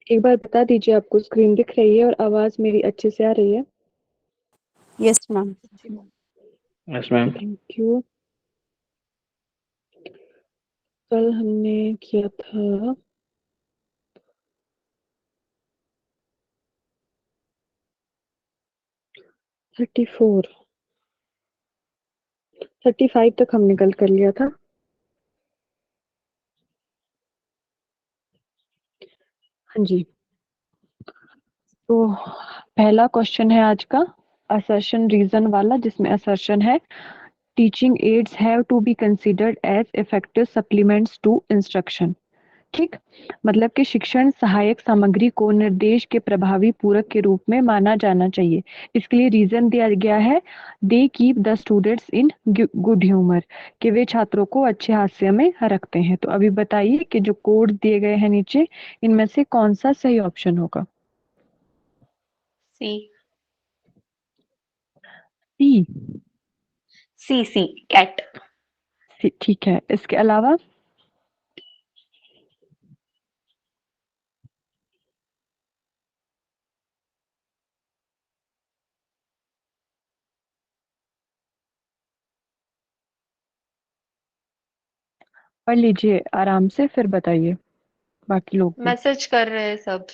एक बार बता दीजिए, आपको स्क्रीन दिख रही है और आवाज मेरी अच्छे से आ रही है? Yes ma'am. Yes ma'am. Thank you. कल हमने किया था 34, 35 तक हमने कल कर लिया था। हाँ जी। तो पहला क्वेश्चन है आज का असर्शन रीजन वाला, जिसमें असर्शन है teaching aids have to be considered as effective supplements to instruction. ठीक, मतलब कि शिक्षण सहायक सामग्री को निर्देश के प्रभावी पूरक के रूप में माना जाना चाहिए। इसके लिए रीजन दिया गया है they keep the students in good humour, कि वे छात्रों को अच्छे हास्य में रखते हैं। तो अभी बताइए कि जो कोड दिए गए हैं नीचे, इनमें से कौन सा सही ऑप्शन होगा? सी। सी। सी सी कैट। ठीक है, इसके अलावा? पढ़ लीजिए आराम से, फिर बताइए बाकी लोग भी। मैसेज कर रहे हैं सब।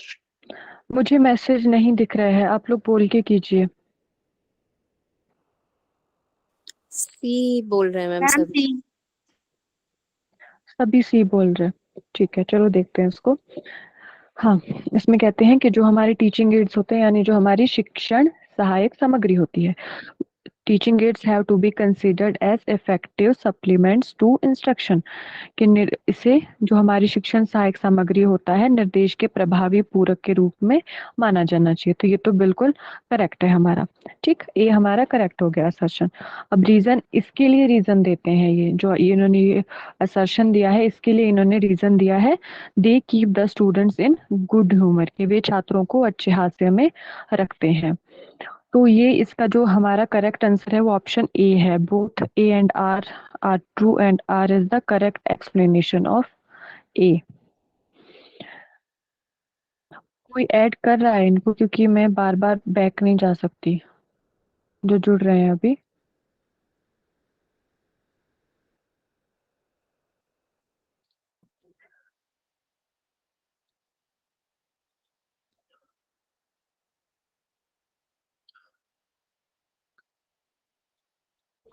मुझे मैसेज नहीं दिख रहा है, आप लोग बोल के कीजिए। सी बोल रहे हैं मैम मैम सभी। सी। सभी सी बोल रहे हैं, ठीक है, चलो देखते हैं इसको। हाँ, इसमें कहते हैं कि जो हमारे टीचिंग एड्स होते हैं, यानी जो हमारी शिक्षण सहायक सामग्री होती है, teaching aids have to be considered as effective supplements to instruction, कि इसे जो हमारी शिक्षण सहायक सामग्री होता है, निर्देश के प्रभावी पूरक के रूप में माना जाना चाहिए। तो ये तो बिल्कुल करेक्ट है हमारा। ठीक, ये हमारा करेक्ट हो गया असर्शन। अब रीजन, इसके लिए रीजन देते हैं, ये जो इन्होंने ये असर्शन दिया है, इसके लिए इन्होंने रीजन दिया है they keep the students in good humour, कि वे छात्रों को अच्छे हास्य में रखते हैं। तो ये इसका जो हमारा करेक्ट आंसर है वो ऑप्शन ए है। Both A and R true and R is the correct explanation of A. कोई ऐड कर रहा है इनको, क्योंकि मैं बार बार बैक नहीं जा सकती, जो जुड़ रहे हैं अभी।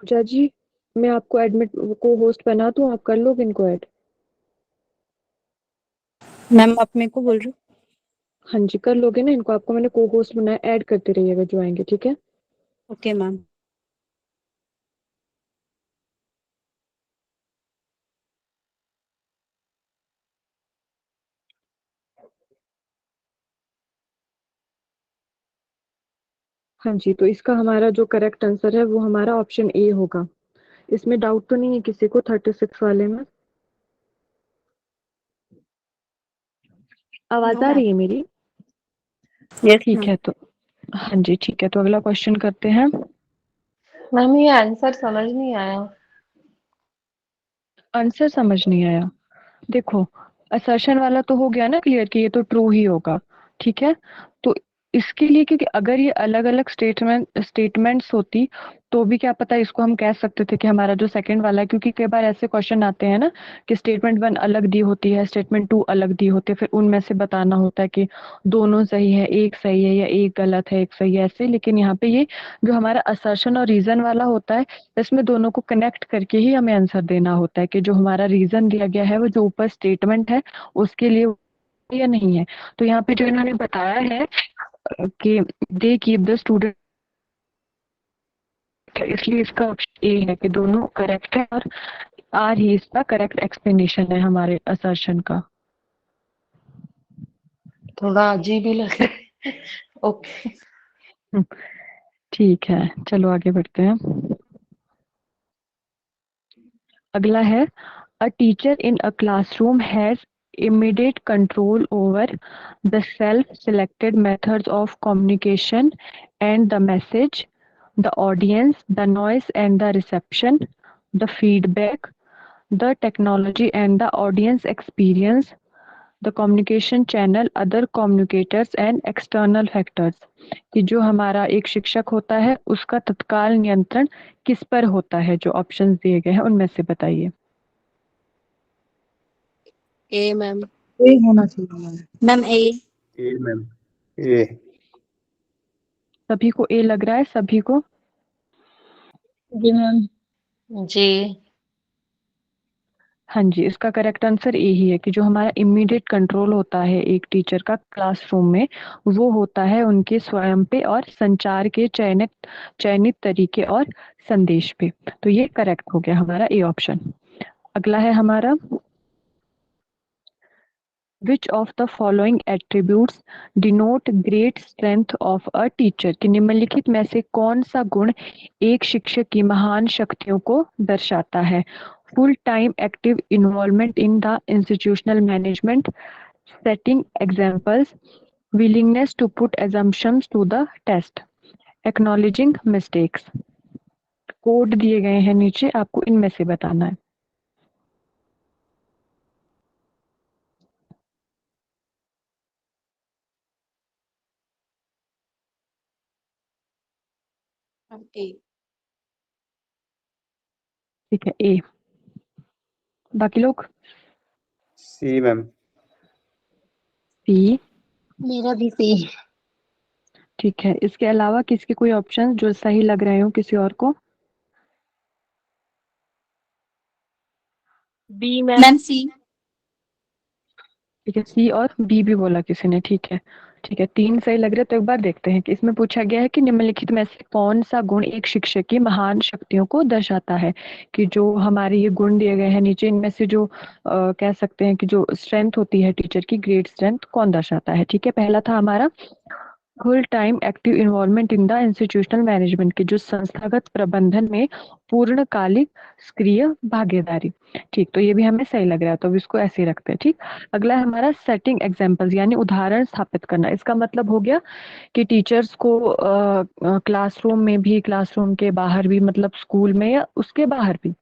पूजा जी, मैं आपको एडमिट को होस्ट बना दूं, आप कर लोगे इनको ऐड? मैम आप मेरे को बोल रहे हो? हाँ जी, कर लोगे ना इनको? आपको मैंने को होस्ट बनाया, ऐड करते रहिएगा जो आएंगे, ठीक है? Okay ma'am. हाँ जी, तो इसका हमारा जो करेक्ट आंसर है वो हमारा ऑप्शन ए होगा। इसमें डाउट तो नहीं है किसी को 36 वाले में? आवाज नो आ मैम। रही है मेरी? यस ठीक मैम। है, तो हाँ जी, ठीक है, तो अगला क्वेश्चन करते हैं। मैम ये आंसर समझ नहीं आया। आंसर समझ नहीं आया? देखो, असर्शन वाला तो हो गया ना क्लियर कि ये तो ट्रू ही होगा। ठीक है, तो इसके लिए, क्योंकि अगर ये अलग अलग स्टेटमेंट्स होती तो भी क्या पता इसको हम कह सकते थे कि हमारा जो सेकंड वाला है, क्योंकि कई बार ऐसे क्वेश्चन आते हैं ना कि स्टेटमेंट वन अलग दी होती है, स्टेटमेंट टू अलग दी होती है, फिर उनमें से बताना होता है कि दोनों सही है, एक सही है या एक गलत है, एक सही है, ऐसे। लेकिन यहाँ पे ये जो हमारा असर्शन और रीजन वाला होता है, इसमें दोनों को कनेक्ट करके ही हमें आंसर देना होता है कि जो हमारा रीजन दिया गया है वो जो ऊपर स्टेटमेंट है उसके लिए या नहीं है। तो यहाँ पे जो इन्होंने बताया है कि दे कीप द स्टूडेंट, इसलिए इसका ऑप्शन ए है कि दोनों करेक्ट है, और आर ही इसका करेक्ट एक्सप्लेनेशन है हमारे असर्शन का। थोड़ा अजीब ही लग रहा है। ओके। हम्म, ठीक है, चलो आगे बढ़ते हैं। अगला है a teacher in a classroom has immediate control over the self-selected methods of communication and the message, the audience, the noise and the reception, the feedback, the technology and the audience experience, the communication channel, other communicators and external factors, कि जो हमारा एक शिक्षक होता है उसका तत्काल नियंत्रण किस पर होता है? जो ऑप्शंस दिए गए हैं उनमें से बताइए। ए मैम। ए होना चाहिए मैम। मैम ए। मैम ए। सभी को ए लग रहा है? सभी को? जी मैम। जी। हाँ जी, इसका करेक्ट आंसर ए ही है कि जो हमारा इमीडिएट कंट्रोल होता है एक टीचर का क्लासरूम में, वो होता है उनके स्वयं पे और संचार के चयनित चयनित तरीके और संदेश पे। तो ये करेक्ट हो गया हमारा ए ऑप्शन। अगला है हमारा, which of the following attributes denote great strength of a teacher, कि निम्नलिखित में से कौन सा गुण एक शिक्षक की महान शक्तियों को दर्शाता है? Full time active involvement in the institutional management, setting examples, willingness to put assumptions to the test, acknowledging mistakes। Code दिए गए हैं नीचे, आपको इनमें से बताना है। ए। ठीक है, ए। बाकी लोग? सी मैम। सी। मेरा भी सी। ठीक है, इसके अलावा किसके कोई ऑप्शन जो सही लग रहे हो किसी और को? B ma'am. सी। ठीक है, सी और बी भी बोला किसी ने। ठीक है, ठीक है, तीन सही लग रहे हैं। तो एक बार देखते हैं कि इसमें पूछा गया है कि निम्नलिखित में से कौन सा गुण एक शिक्षक की महान शक्तियों को दर्शाता है, कि जो हमारे ये गुण दिए गए हैं नीचे, इनमें से जो कह सकते हैं कि जो स्ट्रेंथ होती है टीचर की, ग्रेट स्ट्रेंथ, कौन दर्शाता है? ठीक है, पहला था हमारा full time active involvement in the institutional management, की जो संस्थागत प्रबंधन में पूर्णकालिक सक्रिय भागीदारी। ठीक, तो ये भी हमें सही लग रहा है, तो अब इसको ऐसे ही रखते हैं। ठीक, अगला है हमारा सेटिंग एग्जांपल्स, यानी उदाहरण स्थापित करना। इसका मतलब हो गया कि टीचर्स को क्लासरूम में भी, क्लासरूम के बाहर भी, मतलब स्कूल में या उसके बाहर भी,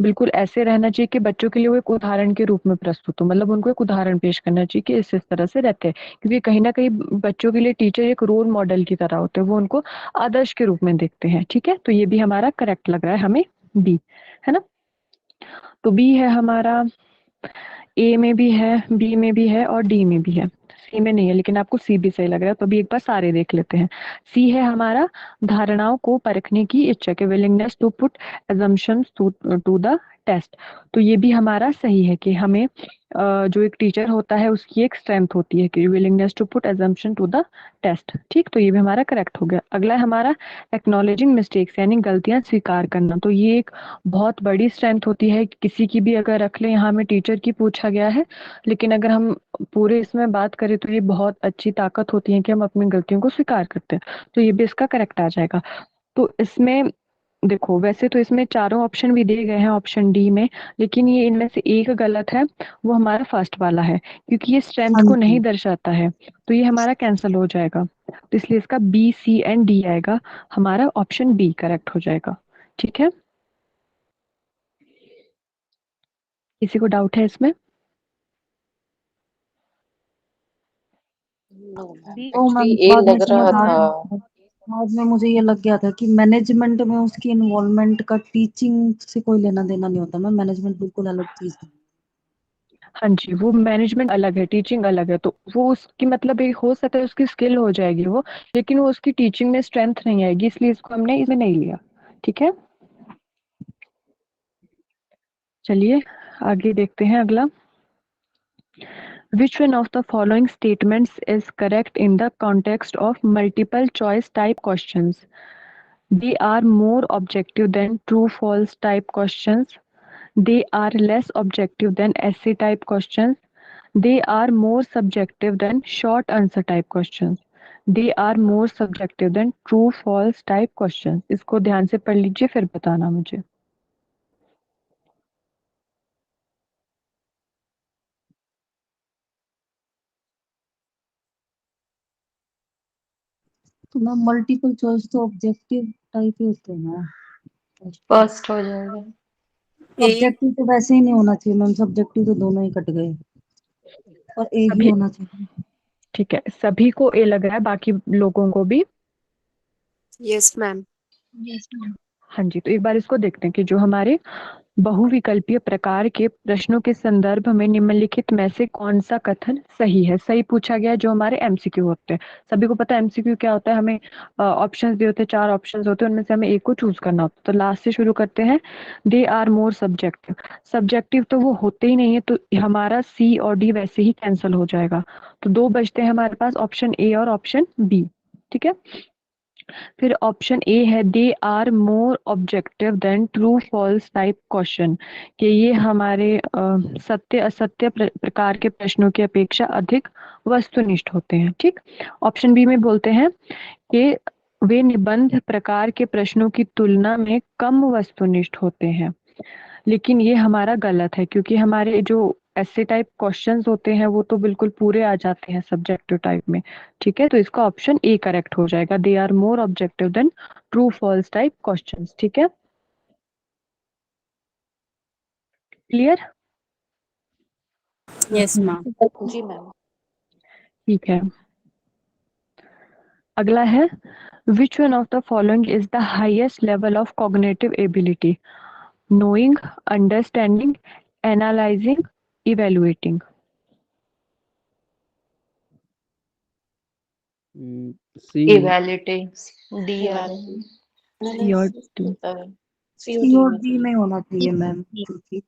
बिल्कुल ऐसे रहना चाहिए कि बच्चों के लिए वो एक उदाहरण के रूप में प्रस्तुत हो। मतलब उनको एक उदाहरण पेश करना चाहिए कि इस तरह से रहते हैं, क्योंकि कहीं ना कहीं बच्चों के लिए टीचर एक रोल मॉडल की तरह होते हैं, वो उनको आदर्श के रूप में देखते हैं। ठीक है, तो ये भी हमारा करेक्ट लग रहा है हमें, बी, है ना? तो बी है हमारा, ए में भी है, बी में भी है और डी में भी है। सी में नहीं है, लेकिन आपको सी भी सही लग रहा है, तो अभी एक बार सारे देख लेते हैं। सी है हमारा, धारणाओं को परखने की इच्छा, के willingness to put assumptions to the test. तो ये भी हमारा सही है कि हमें जो एक टीचर होता है उसकी एक स्ट्रेंथ होती है कि willingness to put assumption to the test. ठीक, तो ये भी हमारा करेक्ट हो गया। अगला है हमारा एक्नॉलेजिंग मिस्टेक्स, यानी गलतियां स्वीकार करना। तो ये एक बहुत बड़ी स्ट्रेंथ होती है किसी की भी। अगर रख ले, यहाँ में टीचर की पूछा गया है, लेकिन अगर हम पूरे इसमें बात करें तो ये बहुत अच्छी ताकत होती है कि हम अपनी गलतियों को स्वीकार करते हैं। तो ये भी इसका करेक्ट आ जाएगा। तो इसमें देखो, वैसे तो इसमें चारों ऑप्शन भी दिए गए हैं ऑप्शन डी में, लेकिन ये इनमें से एक गलत है, वो हमारा फर्स्ट वाला है, क्योंकि ये स्ट्रेंथ हाँ को जी। नहीं दर्शाता है। तो ये हमारा कैंसिल हो जाएगा, तो इसलिए इसका बी, सी एंड डी आएगा। हमारा ऑप्शन बी करेक्ट हो जाएगा। ठीक है, किसी को डाउट है इसमें? नो मैम, तो एक्चुअली मैम ए बाद में लग समझ रहा आ था। गया। बाद में मुझे ये लग गया था कि मैनेजमेंट में उसकी इन्वॉल्वमेंट का टीचिंग से कोई लेना देना नहीं होता। मैम मैनेजमेंट बिल्कुल अलग चीज है। हाँ जी, वो मैनेजमेंट अलग है, टीचिंग अलग है। तो वो उसकी मतलब एक हो सकता है उसकी स्किल हो जाएगी वो, लेकिन वो उसकी टीचिंग में स्ट्रेंथ नहीं आएगी, इसलिए इसको हमने इसमें नहीं लिया। ठीक है, चलिए आगे देखते हैं अगला। Which one of the following statements is correct in the context of multiple choice type questions? They are more objective than true false type questions. They are less objective than essay type questions. They are more subjective than short answer type questions. They are more subjective than true false type questions. इसको ध्यान से पढ़ लीजिए, फिर बताना मुझे। तो ma'am multiple choice तो ऑब्जेक्टिव टाइप ही होते हैं ना। फर्स्ट हो जाएगा ए। ऑब्जेक्टिव तो वैसे ही नहीं होना चाहिए मैम, सब्जेक्टिव तो दोनों ही कट गए। और ए ही अभी होना चाहिए। ठीक है, सभी को ए लग रहा है, बाकी लोगों को भी? Yes ma'am. हाँ जी, तो एक बार इसको देखते हैं कि जो हमारे बहुविकल्पीय प्रकार के प्रश्नों के संदर्भ में निम्नलिखित में से कौन सा कथन सही है। सही पूछा गया है, जो हमारे एमसीक्यू होते हैं। सभी को पता है एमसीक्यू क्या होता है, हमें ऑप्शंस दिए होते हैं, 4 ऑप्शंस होते हैं, उनमें से हमें एक को चूज करना होता है। तो लास्ट से शुरू करते हैं। They are more subjective. Subjective तो वो होते ही नहीं है, तो हमारा सी और डी वैसे ही कैंसिल हो जाएगा। तो 2 बचते हैं हमारे पास, ऑप्शन ए और ऑप्शन बी। ठीक है, फिर ऑप्शन ए है they are more objective than true false type question, कि ये हमारे सत्य असत्य प्रकार के प्रश्नों की अपेक्षा अधिक वस्तुनिष्ठ होते हैं। ठीक, ऑप्शन बी में बोलते हैं कि वे निबंध प्रकार के प्रश्नों की तुलना में कम वस्तुनिष्ठ होते हैं। लेकिन ये हमारा गलत है, क्योंकि हमारे जो ऐसे टाइप क्वेश्चंस होते हैं वो तो बिल्कुल पूरे आ जाते हैं सब्जेक्टिव टाइप में। ठीक है, तो इसका ऑप्शन ए करेक्ट हो जाएगा, they are more objective than true false type questions. ठीक है, क्लियर? Yes ma'am. जी मैम। ठीक है, अगला है which one of the following is the highest level of cognitive ability? Knowing, understanding, analysing, evaluating. C evaluating D आ रहे हैं। सी और डी? सी और डी में होना चाहिए मैम, क्योंकि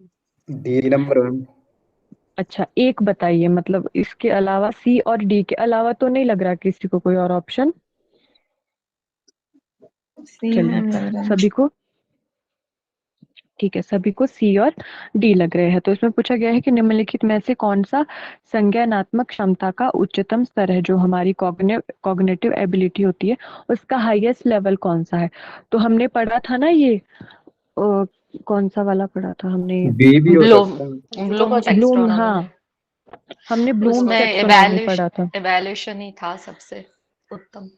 डी नंबर मैम। अच्छा, एक बताइए, मतलब इसके अलावा, सी और डी के अलावा तो नहीं लग रहा किसी को कोई और ऑप्शन? सी में लग रहा चलिए, है। सभी को ठीक है, सभी को सी और डी लग रहे हैं। तो इसमें पूछा गया है कि निम्नलिखित में से कौन सा संज्ञानात्मक क्षमता का उच्चतम स्तर है, जो हमारी कॉग्निटिव एबिलिटी होती है उसका हाईएस्ट लेवल कौन सा है। तो हमने पढ़ा था ना ये कौन सा वाला पढ़ा था हमने? बी भी हो ब्लूम सकता है। ब्लूम ब्लूम, टैक्सोनॉमी हाँ, में हमने ब्लूम्स उसमें टैक्सोनॉमी पढ़ा था। इवैल्यूएशन ही था सबसे उत्तम।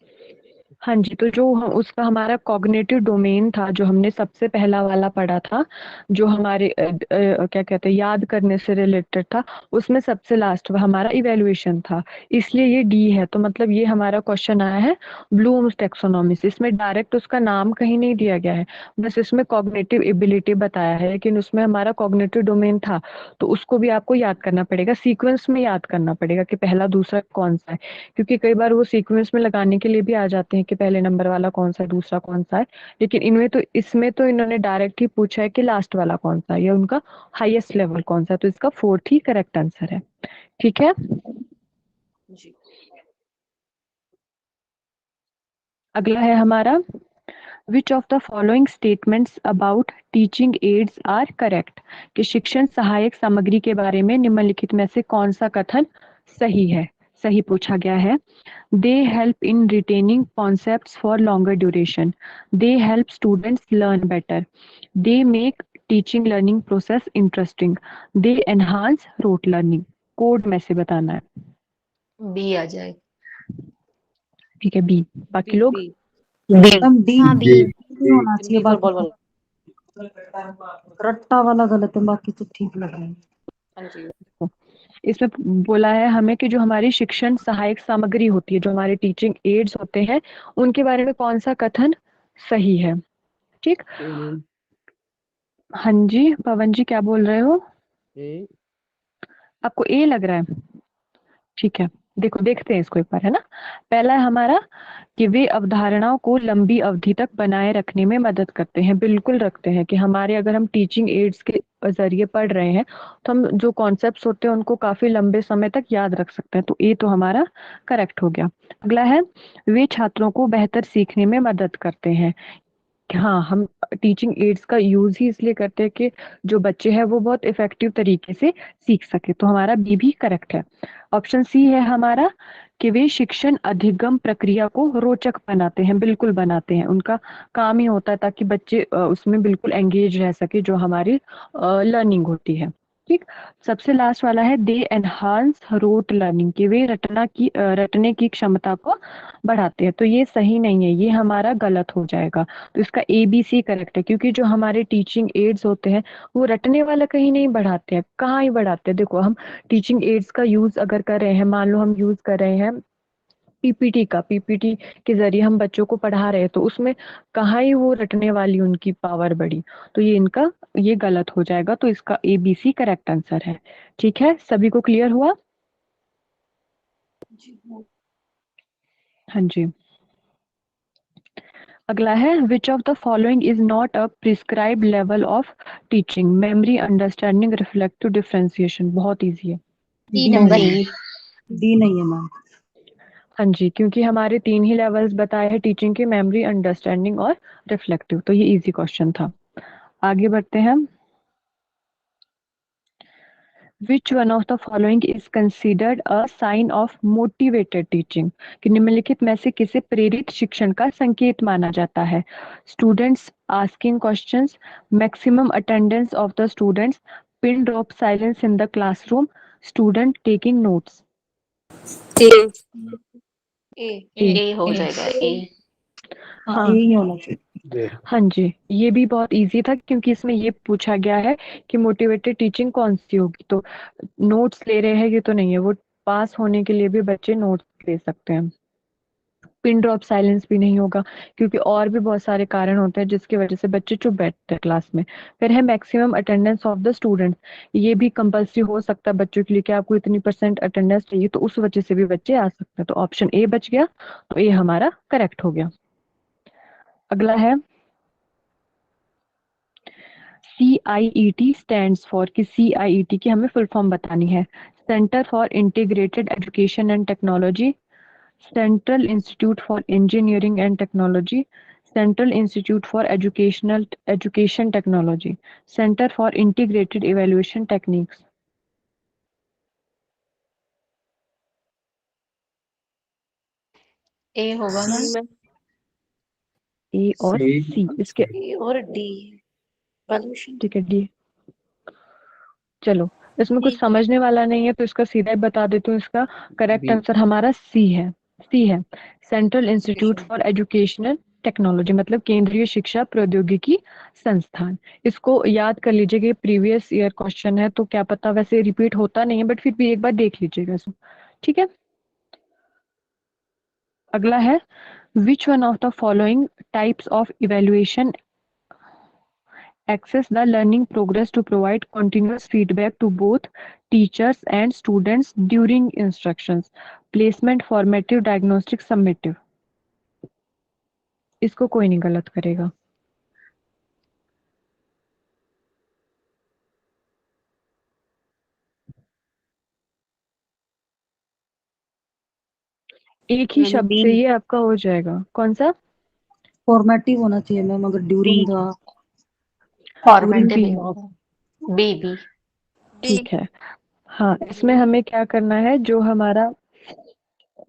हाँ जी, तो जो उसका हमारा कॉग्निटिव डोमेन था, जो हमने सबसे पहला वाला पढ़ा था, जो हमारे क्या कहते हैं, याद करने से रिलेटेड था, उसमें सबसे लास्ट हमारा इवेल्युएशन था। इसलिए ये डी है। तो मतलब ये हमारा क्वेश्चन आया है ब्लूम्स टैक्सोनॉमी से। इसमें डायरेक्ट उसका नाम कहीं नहीं दिया गया है, बस इसमें कॉग्निटिव एबिलिटी बताया है, लेकिन उसमें हमारा कॉग्निटिव डोमेन था, तो उसको भी आपको याद करना पड़ेगा, सीक्वेंस में याद करना पड़ेगा कि पहला दूसरा कौन सा है। क्योंकि कई बार वो सीक्वेंस में लगाने के लिए भी आ जाते हैं कि पहले नंबर वाला कौन सा है, दूसरा कौन सा है। लेकिन इनमें तो, इसमें तो इन्होंने डायरेक्ट ही पूछा है कि लास्ट वाला कौन सा है या उनका हाईएस्ट लेवल कौन सा है। तो इसका 4th ही करेक्ट आंसर है। ठीक है, जी। अगला है हमारा which of the following statements about teaching aids are correct, कि शिक्षण सहायक सामग्री के बारे में निम्नलिखित में से कौन सा कथन सही है। सही पूछा गया है। They help in retaining concepts for longer duration. They help students learn better. They make teaching learning process interesting. They enhance rote learning. Code में से बताना है। बी आ जाए। ठीक है, बी। बाकी लोग? बी मैम डी हाँ डी नहीं होना चाहिए, बोल बाकी बोल बोल। रट्टा वाला गलत है, बाकी तो ठीक लग रहा है। हाँ जी। इसमें बोला है हमें कि जो हमारी शिक्षण सहायक सामग्री होती है, जो हमारे टीचिंग एड्स होते हैं, उनके बारे में कौन सा कथन सही है। ठीक, हाँ जी, पवन जी क्या बोल रहे हो? आपको ए लग रहा है? ठीक है, देखो देखते हैं इसको एक बार, है ना। पहला है हमारा कि वे अवधारणाओं को लंबी अवधि तक बनाए रखने में मदद करते हैं। बिल्कुल रखते हैं, कि हमारे अगर हम टीचिंग एड्स के जरिए पढ़ रहे हैं तो हम जो कॉन्सेप्ट्स होते हैं उनको काफी लंबे समय तक याद रख सकते हैं। तो ए तो हमारा करेक्ट हो गया। अगला है वे छात्रों को बेहतर सीखने में मदद करते हैं। हाँ, हम टीचिंग एड्स का यूज ही इसलिए करते हैं कि जो बच्चे हैं वो बहुत इफेक्टिव तरीके से सीख सके। तो हमारा बी भी करेक्ट है। ऑप्शन सी है हमारा कि वे शिक्षण अधिगम प्रक्रिया को रोचक बनाते हैं। बिल्कुल बनाते हैं, उनका काम ही होता है ताकि बच्चे उसमें बिल्कुल एंगेज रह सके, जो हमारी लर्निंग होती है। ठीक। सबसे लास्ट वाला है दे एनहांस रोट लर्निंग, कि वे रटने की क्षमता को बढ़ाते हैं। तो ये सही नहीं है, ये हमारा गलत हो जाएगा। तो इसका ABC करेक्ट है, क्योंकि जो हमारे टीचिंग एड्स होते हैं वो रटने वाला कहीं नहीं बढ़ाते हैं। कहाँ ही बढ़ाते हैं? देखो, हम टीचिंग एड्स का यूज अगर कर रहे हैं, मान लो हम यूज कर रहे हैं पीपीटी के जरिए हम बच्चों को पढ़ा रहे हैं, तो उसमें कहाँ ही वो रटने वाली उनकी पावर बढ़ी। तो ये गलत हो जाएगा। तो इसका ABC करेक्ट आंसर है। ठीक है, सभी को क्लियर हुआ? हाँ जी। अगला है विच of the following is not a prescribed level of teaching? Memory, understanding, reflective, differentiation. बहुत इजी है। डी नंबर डी नहीं है मैम। हाँ जी, क्योंकि हमारे 3 ही लेवल्स बताए हैं टीचिंग के, मेमोरी, अंडरस्टैंडिंग और रिफ्लेक्टिव। तो ये इजी क्वेश्चन था। आगे बढ़ते हैं। Which one of the following is considered a sign of motivated teaching? कि निम्नलिखित में से किसे प्रेरित शिक्षण का संकेत माना जाता है? Students asking questions, maximum attendance of the students, pin drop silence in the classroom, student taking notes. A. ए हो जाएगा ए। हाँ हाँ यही होना चाहिए। ये हाँ जी, ये भी बहुत इजी था, क्योंकि इसमें ये पूछा गया है कि मोटिवेटेड टीचिंग कौन सी होगी। तो नोट्स ले रहे हैं ये तो नहीं है, वो पास होने के लिए भी बच्चे नोट्स ले सकते हैं। पिन ड्रॉप साइलेंस भी नहीं होगा, क्योंकि और भी बहुत सारे कारण होते हैं जिसकी वजह से बच्चे चुप बैठते हैं क्लास में। फिर है maximum attendance of the students, ये भी कंपल्सरी हो सकता है बच्चों के लिए कि आपको इतनी % अटेंडेंस चाहिए, तो उस वजह से भी बच्चे आ सकते हैं। तो ऑप्शन ए बच गया, तो ए हमारा करेक्ट हो गया। अगला है CIET स्टैंड्स फॉर, कि CIET की हमें फुल फॉर्म बतानी है। Centre for integrated education and technology, central institute for engineering and technology, central institute for education technology, centre for integrated evaluation techniques. A होगा मैम। ए और सी सी इसके, ए और डी वैल्यूएशन। ठीक है डी। चलो, इसमें कुछ समझने वाला नहीं है तो इसका सीधा ही बता देती हूँ। इसका करेक्ट बी आंसर हमारा सी है। Central institute for educational technology, मतलब केंद्रीय शिक्षा प्रौद्योगिकी संस्थान। इसको याद कर लीजिएगा, ये प्रीवियस ईयर क्वेश्चन है, तो क्या पता वैसे रिपीट होता नहीं है, बट फिर भी एक बार देख लीजिएगा इसको। ठीक है। अगला है which one of the following types of evaluation access the learning progress to provide continuous feedback to both teachers and students during instructions? Placement, formative, diagnostic, summative। इसको कोई नहीं गलत करेगा। एक ही शब्द से ये आपका हो जाएगा। कौन सा? फॉर्मेटिव होना चाहिए मैम, अगर ड्यूरिंग द फॉर्मेटिव बी। होगा। B B. ठीक है। हाँ, इसमें हमें क्या करना है, जो हमारा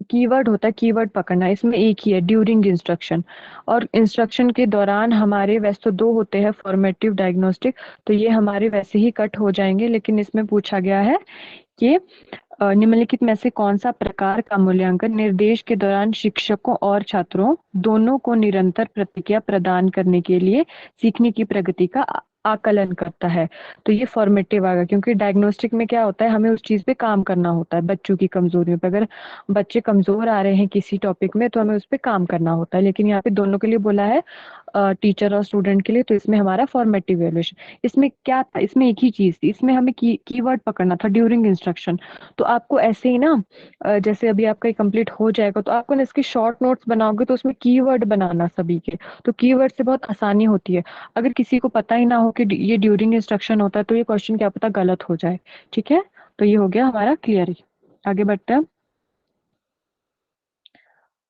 कीवर्ड होता है कीवर्ड पकड़ना है। इसमें एक ही है, ड्यूरिंग इंस्ट्रक्शन। और इंस्ट्रक्शन के दौरान हमारे वैसे तो 2 होते हैं, फॉर्मेटिव, डायग्नोस्टिक, तो ये हमारे वैसे ही कट हो जाएंगे। लेकिन इसमें पूछा गया है कि निम्नलिखित में से कौन सा प्रकार का मूल्यांकन निर्देश के दौरान शिक्षकों और छात्रों दोनों को निरंतर प्रतिक्रिया प्रदान करने के लिए सीखने की प्रगति का आकलन करता है? तो ये फॉर्मेटिव आएगा, क्योंकि डायग्नोस्टिक में क्या होता है, हमें उस चीज पे काम करना होता है, बच्चों की कमजोरियों पे। अगर बच्चे कमजोर आ रहे हैं किसी टॉपिक में, तो हमें उस पर काम करना होता है। लेकिन यहाँ पे दोनों के लिए बोला है, टीचर और स्टूडेंट के लिए, तो इसमें हमारा फॉर्मेटिव इवैल्यूएशन। इसमें क्या था, इसमें एक ही चीज थी, इसमें हमें कीवर्ड पकड़ना था, ड्यूरिंग इंस्ट्रक्शन। तो आपको ऐसे ही ना, जैसे अभी आपका ये कंप्लीट हो जाएगा, तो आपको ना इसके शॉर्ट नोट्स बनाओगे, तो उसमें कीवर्ड बनाना सभी के, तो कीवर्ड से बहुत आसानी होती है। अगर किसी को पता ही ना हो कि ये ड्यूरिंग इंस्ट्रक्शन होता है, तो ये क्वेश्चन क्या पता गलत हो जाए। ठीक है, तो ये हो गया हमारा क्लियर ही। आगे बढ़ते हैं।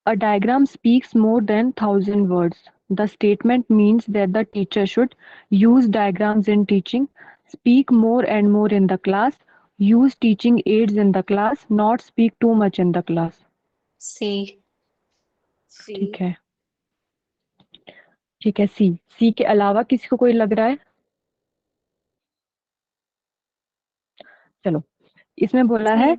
A diagram speaks more than 1,000 words. The statement means that the teacher should use diagrams in teaching, speak more and more in the class, use teaching aids in the class, not speak too much in the class. सी। ठीक है, ठीक है। सी के अलावा किसी को कोई लग रहा है? चलो, इसमें बोला है,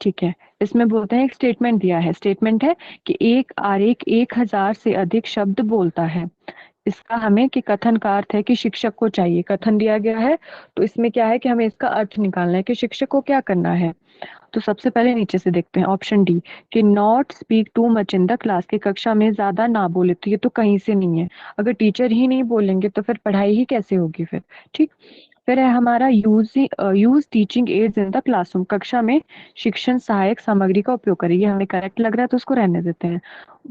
ठीक है, इसमें बोलते हैं एक स्टेटमेंट दिया है, स्टेटमेंट है कि एक आरेख 1000 से अधिक शब्द बोलता है। इसका हमें कि कथन का अर्थ है कि शिक्षक को चाहिए, कथन दिया गया है तो इसमें क्या है कि हमें इसका अर्थ निकालना है कि शिक्षक को क्या करना है। तो सबसे पहले नीचे से देखते हैं ऑप्शन डी कि not speak too much in the class, की कक्षा में ज्यादा ना बोले, तो ये तो कहीं से नहीं है। अगर टीचर ही नहीं बोलेंगे तो फिर पढ़ाई ही कैसे होगी फिर, ठीक। फिर है हमारा use teaching ads in the classroom, कक्षा में शिक्षण सहायक सामग्री का उपयोग करें, ये हमें करेक्ट लग रहा है तो उसको रहने देते हैं।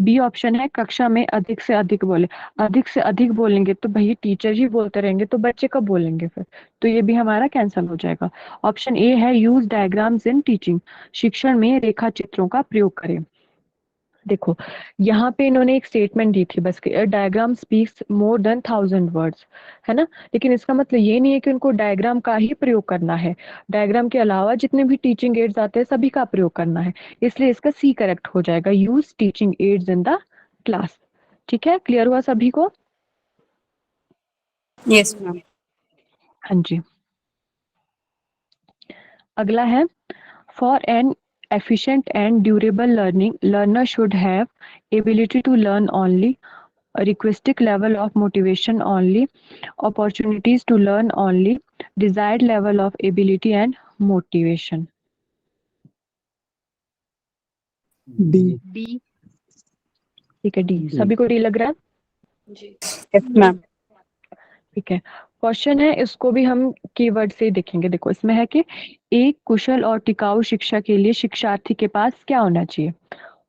बी ऑप्शन है कक्षा में अधिक से अधिक बोले, अधिक से अधिक बोलेंगे तो भाई टीचर ही बोलते रहेंगे तो बच्चे कब बोलेंगे फिर, तो ये भी हमारा कैंसिल हो जाएगा। ऑप्शन ए है यूज डायग्राम्स इन टीचिंग, शिक्षण में रेखा चित्रों का प्रयोग करें। देखो, यहाँ पे इन्होंने एक स्टेटमेंट दी थी बस कि diagram speaks more than 1000 words, है ना, लेकिन इसका मतलब ये नहीं है कि उनको डायग्राम का ही प्रयोग करना है, डायग्राम के अलावा जितने भी टीचिंग एड्स आते हैं सभी का प्रयोग करना है, इसलिए इसका सी करेक्ट हो जाएगा, use teaching ads in the class. ठीक है, क्लियर हुआ सभी को? Yes, ma'am. हाँ जी। अगला है for an efficient and durable learning, learner should have ability to learn only, a requisite level of motivation only, opportunities to learn only, desired level of ability and motivation. D. D. ठीक है, D, D. सभी को D लग रहा है? जी Yes, ma'am. ठीक है, question है, इसको भी हम कीवर्ड से ही देखेंगे। देखो, इसमें है कि एक कुशल और टिकाऊ शिक्षा के लिए शिक्षार्थी के पास क्या होना चाहिए।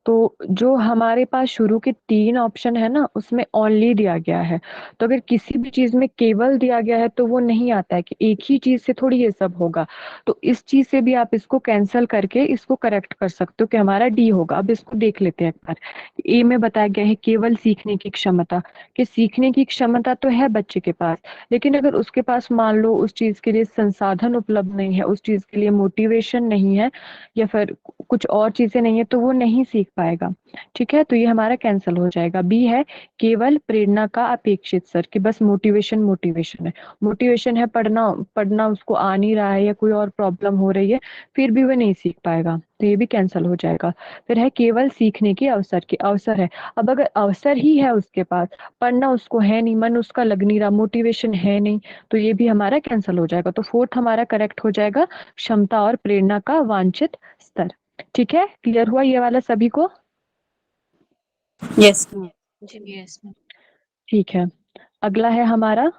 तो जो हमारे पास शुरू के 3 ऑप्शन है ना, उसमें ओनली दिया गया है, तो अगर किसी भी चीज में केवल दिया गया है तो वो नहीं आता है कि एक ही चीज से थोड़ी ये सब होगा, तो इस चीज से भी आप इसको कैंसिल करके इसको करेक्ट कर सकते हो कि हमारा डी होगा। अब इसको देख लेते हैं एक बार। ए में बताया गया है केवल सीखने की क्षमता, कि सीखने की क्षमता तो है बच्चे के पास, लेकिन अगर उसके पास मान लो उस चीज के लिए संसाधन उपलब्ध नहीं है, उस चीज के लिए मोटिवेशन नहीं है, या फिर कुछ और चीजें नहीं है, तो वो नहीं सीख पाएगा। ठीक है, तो ये हमारा कैंसिल हो जाएगा। बी है केवल प्रेरणा का अपेक्षित स्तर, कि बस मोटिवेशन मोटिवेशन है, मोटिवेशन है, पढ़ना पढ़ना उसको आ नहीं रहा है या कोई और प्रॉब्लम हो रही है, फिर भी वो नहीं सीख पाएगा, तो ये भी कैंसिल हो जाएगा। फिर है केवल सीखने की अवसर, की अवसर है, अब अगर अवसर ही है उसके पास, पढ़ना उसको है नहीं, मन उसका लग नहीं रहा, मोटिवेशन है नहीं, तो ये भी हमारा कैंसिल हो जाएगा। तो फोर्थ हमारा करेक्ट हो जाएगा क्षमता और प्रेरणा का वांछित स्तर। ठीक है, क्लियर हुआ ये वाला सभी को? Yes, ma'am. जी यस मैम। ठीक है, अगला है हमारा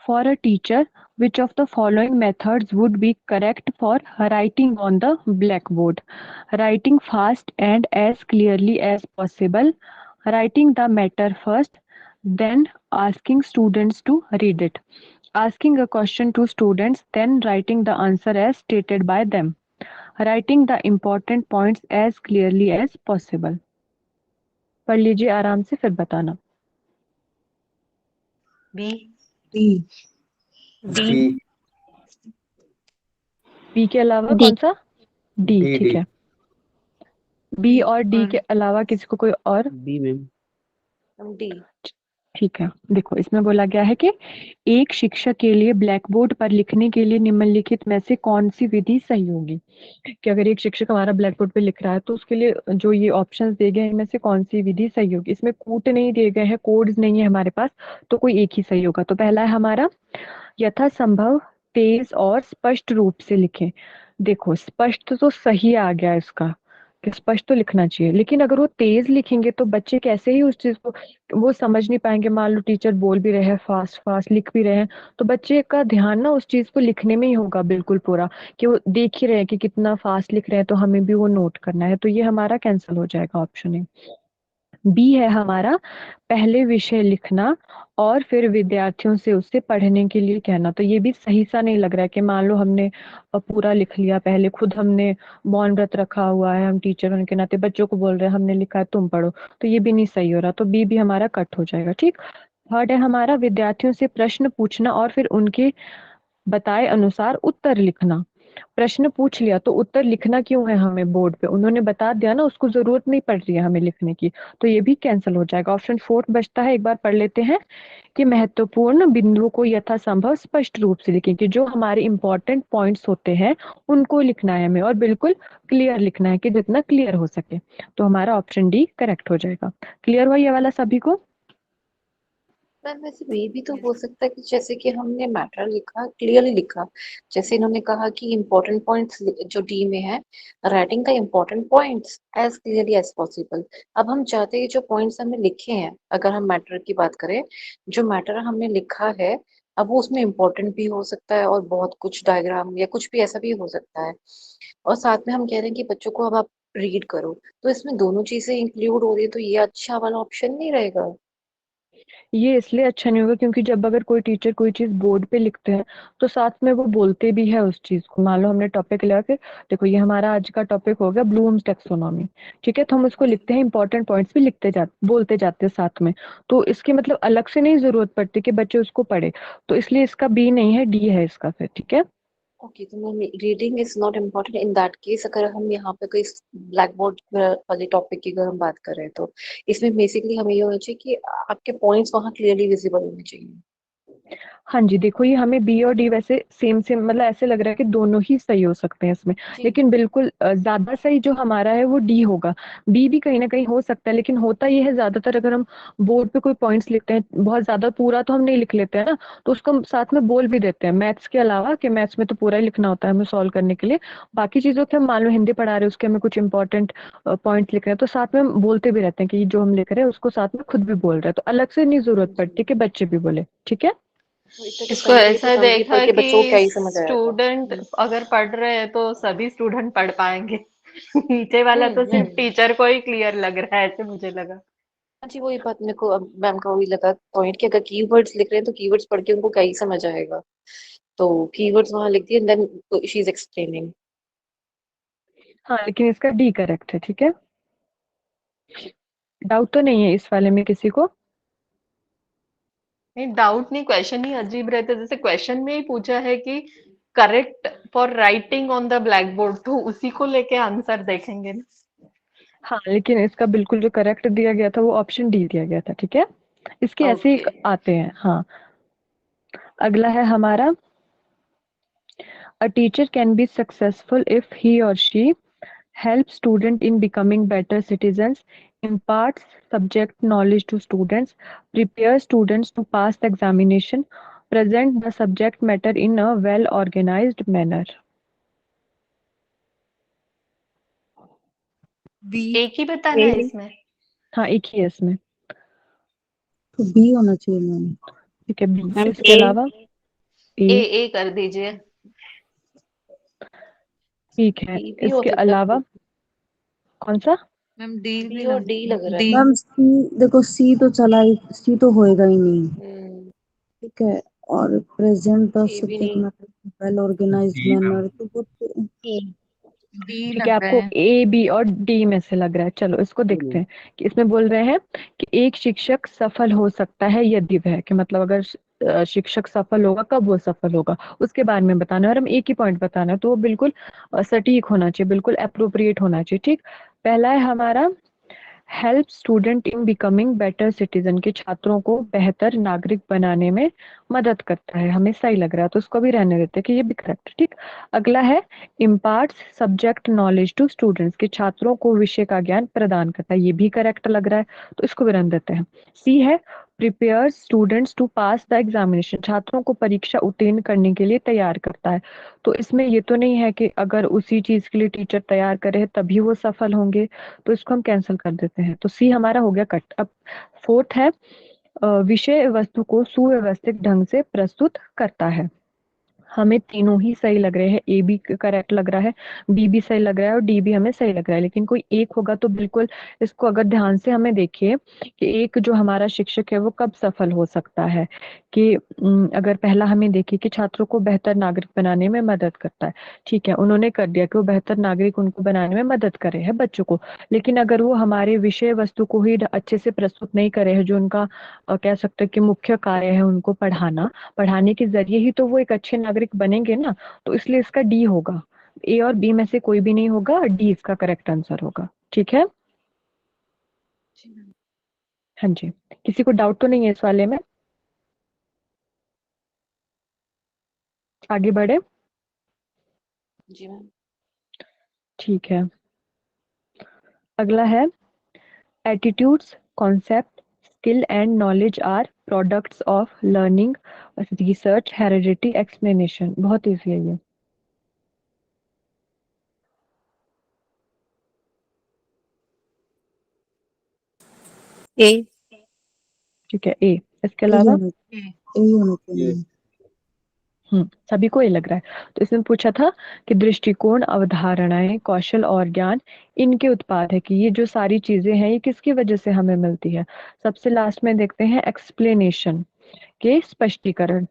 for a teacher which of the following methods would be correct for writing on the blackboard? Writing fast and as clearly as possible, writing the matter first, then asking students to read it, asking a question to students, then writing the answer as stated by them, writing the important points as clearly as possible. पढ़ लीजिए आराम से फिर बताना। B D. D. B के अलावा D. कौन सा? D, D. ठीक डी। है। बी और डी के अलावा किसी को कोई और? B ma'am. डी ठीक है, देखो इसमें बोला गया है कि एक शिक्षक के लिए ब्लैक बोर्ड पर लिखने के लिए निम्नलिखित में से कौन सी विधि सही होगी, कि अगर एक शिक्षक हमारा ब्लैक बोर्ड पे लिख रहा है तो उसके लिए जो ये ऑप्शंस दिए गए हैं इनमें से कौन सी विधि सही होगी। इसमें कूट नहीं दिए गए हैं, कोड्स नहीं है हमारे पास, तो कोई एक ही सही होगा। तो पहला है हमारा यथासंभव तेज और स्पष्ट रूप से लिखें। देखो, स्पष्ट तो सही आ गया इसका कि स्पष्ट तो लिखना चाहिए, लेकिन अगर वो तेज लिखेंगे तो बच्चे कैसे ही उस चीज को वो समझ नहीं पाएंगे। मान लो टीचर बोल भी रहे हैं फास्ट फास्ट, लिख भी रहे हैं, तो बच्चे का ध्यान ना उस चीज को लिखने में ही होगा बिल्कुल पूरा, कि वो देख ही रहे हैं कि कितना फास्ट लिख रहे हैं, तो हमें भी वो नोट करना है, तो ये हमारा कैंसिल हो जाएगा ऑप्शन ए। बी है हमारा पहले विषय लिखना और फिर विद्यार्थियों से उससे पढ़ने के लिए कहना, तो ये भी सही सा नहीं लग रहा है कि मान लो हमने पूरा लिख लिया, पहले खुद हमने मौन व्रत रखा हुआ है, हम टीचर होने के नाते बच्चों को बोल रहे हैं हमने लिखा है तुम पढ़ो, तो ये भी नहीं सही हो रहा, तो बी भी हमारा कट हो जाएगा। ठीक, थर्ड है हमारा विद्यार्थियों से प्रश्न पूछना और फिर उनके बताए अनुसार उत्तर लिखना, प्रश्न पूछ लिया तो उत्तर लिखना क्यों है हमें बोर्ड पे, उन्होंने बता दिया ना, उसको जरूरत नहीं पड़ रही है हमें लिखने की, तो ये भी कैंसिल हो जाएगा। ऑप्शन 4 बचता है, एक बार पढ़ लेते हैं कि महत्वपूर्ण बिंदुओं को यथासंभव स्पष्ट रूप से लिखें, कि जो हमारे इंपॉर्टेंट पॉइंट्स होते हैं उनको लिखना है हमें, और बिल्कुल क्लियर लिखना है कि जितना क्लियर हो सके। तो हमारा ऑप्शन डी करेक्ट हो जाएगा। क्लियर हुआ ये वाला सभी को? मैम वैसे ये भी तो हो सकता है कि जैसे कि हमने मैटर लिखा, क्लियरली लिखा, जैसे इन्होंने कहा कि इम्पोर्टेंट पॉइंट्स जो डी में है, राइटिंग का important points as clearly as possible. अब हम चाहते हैं कि जो पॉइंट्स हमने लिखे हैं, अगर हम मैटर की बात करें, जो मैटर हमने लिखा है, अब वो उसमें इम्पोर्टेंट भी हो सकता है और बहुत कुछ डायग्राम या कुछ भी ऐसा भी हो सकता है, और साथ में हम कह रहे हैं कि बच्चों को अब आप रीड करो, तो इसमें दोनों चीजें इंक्लूड हो रही है, तो ये अच्छा वाला ऑप्शन नहीं रहेगा? ये इसलिए अच्छा नहीं होगा क्योंकि जब अगर कोई टीचर कोई चीज बोर्ड पे लिखते हैं तो साथ में वो बोलते भी है उस चीज को। मान लो हमने टॉपिक लिया कि देखो ये हमारा आज का टॉपिक हो गया ब्लूम्स टेक्सोनॉमी, ठीक है, तो हम उसको लिखते हैं, इंपॉर्टेंट पॉइंट्स भी लिखते जाते बोलते जाते हैं साथ में, तो इसकी मतलब अलग से नहीं जरूरत पड़ती कि बच्चे उसको पढ़े, तो इसलिए इसका बी नहीं है, डी है इसका फिर, ठीक है। ओके, तो ma'am reading is not important in that case. अगर हम यहाँ पे कोई ब्लैक बोर्ड वाले टॉपिक की अगर हम बात करें, तो इसमें बेसिकली हमें ये होना चाहिए कि आपके पॉइंट्स वहाँ क्लियरली विजिबल होने चाहिए। हाँ जी, देखो ये हमें बी और डी वैसे सेम सेम मतलब ऐसे लग रहा है कि दोनों ही सही हो सकते हैं इसमें, जी। लेकिन बिल्कुल ज्यादा सही जो हमारा है वो डी होगा। बी भी कहीं ना कहीं हो सकता है, लेकिन होता ये है ज्यादातर अगर हम बोर्ड पे कोई पॉइंट्स लिखते हैं बहुत ज्यादा पूरा तो हम नहीं लिख लेते हैं ना, तो उसको हम साथ में बोल भी देते हैं मैथ्स के अलावा, कि मैथ्स में तो पूरा ही लिखना होता है हमें सॉल्व करने के लिए, बाकी चीजों के हम मान लो हिंदी पढ़ा रहे हैं उसके हमें कुछ इंपॉर्टेंट पॉइंट्स लिख रहे हैं तो साथ में हम बोलते भी रहते हैं कि जो हम लिख रहे हैं उसको साथ में खुद भी बोल रहे हैं, तो अलग से नहीं जरूरत पड़ती कि बच्चे भी बोले, ठीक है। तो इतना तो इसको करेंगे तो ऐसा कम भी पढ़ देखा के कि बच्चों को क्या ही समझ आएगा। स्टूडेंट अगर पढ़ रहे हैं तो सभी स्टूडेंट पढ़ पाएंगे। नीचे वाला तो सिर्फ हम्म। टीचर को ही क्लियर लग रहा है, ऐसे मुझे लगा। हाँ जी, वही बात मेरे को अब मैम का वही लगा पॉइंट कि अगर कीवर्ड्स लिख रहे हैं तो कीवर्ड्स पढ़ के उनको क्या ही समझ आएगा, तो कीवर्ड्स वहां लिख दिए, देन शी इज एक्सप्लेनिंग। हाँ लेकिन इसका डी करेक्ट है, ठीक है, डाउट तो नहीं है इस वाले में किसी को? नहीं, डाउट नहीं, क्वेश्चन ही अजीब रहता है। जैसे क्वेश्चन में ही पूछा है कि correct for writing on the black board, तो उसी को लेके आंसर देखेंगे ना। हाँ लेकिन इसका बिल्कुल जो करेक्ट दिया गया था वो ऑप्शन डी दिया गया था, ठीक है, इसके ऐसे ही ओके। आते हैं। हाँ, अगला है हमारा, a teacher can be successful if he और she helps student in becoming better citizens, imparts subject knowledge to students, prepares students to pass the examination, present the subject matter in a well organized manner. B. एक ही बताना है इसमें? हाँ एक ही है इसमें, तो बी होना चाहिए मैम। ठीक है, बी। मैम इसके अलावा ए ए, ए कर दीजिए। ठीक है, बी भी हो इसके सकता अलावा है, कौन सा? मैम डी बी भी और लग डी लग रहा है। डी। मैम सी, देखो सी तो चला ही, सी तो होएगा ही नहीं, हम्म। ठीक है। और प्रेजेंट द ये भी सब्जेक्ट नहीं। Matter well organized D ma'am manner, तो वो तो डी ठीक है, लग रहा आपको है। ए बी और डी में से लग रहा है, चलो इसको देखते हैं कि इसमें बोल रहे हैं कि एक शिक्षक सफल हो सकता है यदि वह, कि मतलब अगर शिक्षक सफल होगा कब वो सफल होगा उसके बारे में बताना है, और हम एक ही पॉइंट बताना है, तो वो बिल्कुल सटीक होना चाहिए, बिल्कुल अप्रोप्रिएट होना चाहिए, ठीक। पहला है हमारा help student in becoming better citizen, के छात्रों को बेहतर नागरिक बनाने में मदद करता है, हमें सही लग रहा है तो उसको भी रहने देते हैं कि ये भी करेक्ट है, ठीक। अगला है imparts subject knowledge to students, के छात्रों को विषय का ज्ञान प्रदान करता है, ये भी करेक्ट लग रहा है तो इसको भी रहने देते हैं। सी है prepares students to pass the examination, छात्रों को परीक्षा उत्तीर्ण करने के लिए तैयार करता है, तो इसमें ये तो नहीं है कि अगर उसी चीज के लिए टीचर तैयार करे तभी वो सफल होंगे, तो इसको हम कैंसिल कर देते हैं, तो सी हमारा हो गया कट। अब फोर्थ है विषय वस्तु को सुव्यवस्थित ढंग से प्रस्तुत करता है, हमें तीनों ही सही लग रहे हैं, ए भी करेक्ट लग रहा है, बी भी सही लग रहा है और डी भी हमें सही लग रहा है, लेकिन कोई एक होगा तो बिल्कुल इसको अगर ध्यान से हमें देखिए कि एक जो हमारा शिक्षक है वो कब सफल हो सकता है, कि अगर पहला हमें देखिए कि छात्रों को बेहतर नागरिक बनाने में मदद करता है, ठीक है, उन्होंने कर दिया कि वो बेहतर नागरिक उनको बनाने में मदद करे है बच्चों को, लेकिन अगर वो हमारे विषय वस्तु को ही अच्छे से प्रस्तुत नहीं करे है, जो उनका कह सकते हैं कि मुख्य कार्य है उनको पढ़ाना, पढ़ाने के जरिए ही तो वो एक अच्छे नागरिक बनेंगे ना, तो इसलिए इसका डी होगा, ए और बी में से कोई भी नहीं होगा, डी इसका करेक्ट आंसर होगा। ठीक है, जी मैम। हाँ जी, किसी को डाउट तो नहीं है इस वाले में? आगे बढ़े। जी मैम। ठीक है, अगला है attitudes, concept, skill and knowledge are products of learning, research, heredity, explanation। बहुत इजी है ये। A, ठीक है, ए। इसके यही अलावा होना यही होना चाहिए। सभी को ये लग रहा है। तो इसमें पूछा था कि दृष्टिकोण, अवधारणाएं, कौशल और ज्ञान इनके उत्पाद है कि ये जो सारी चीजें हैं ये किसकी वजह से हमें मिलती है। सबसे लास्ट में देखते हैं एक्सप्लेनेशन के स्पष्टीकरण।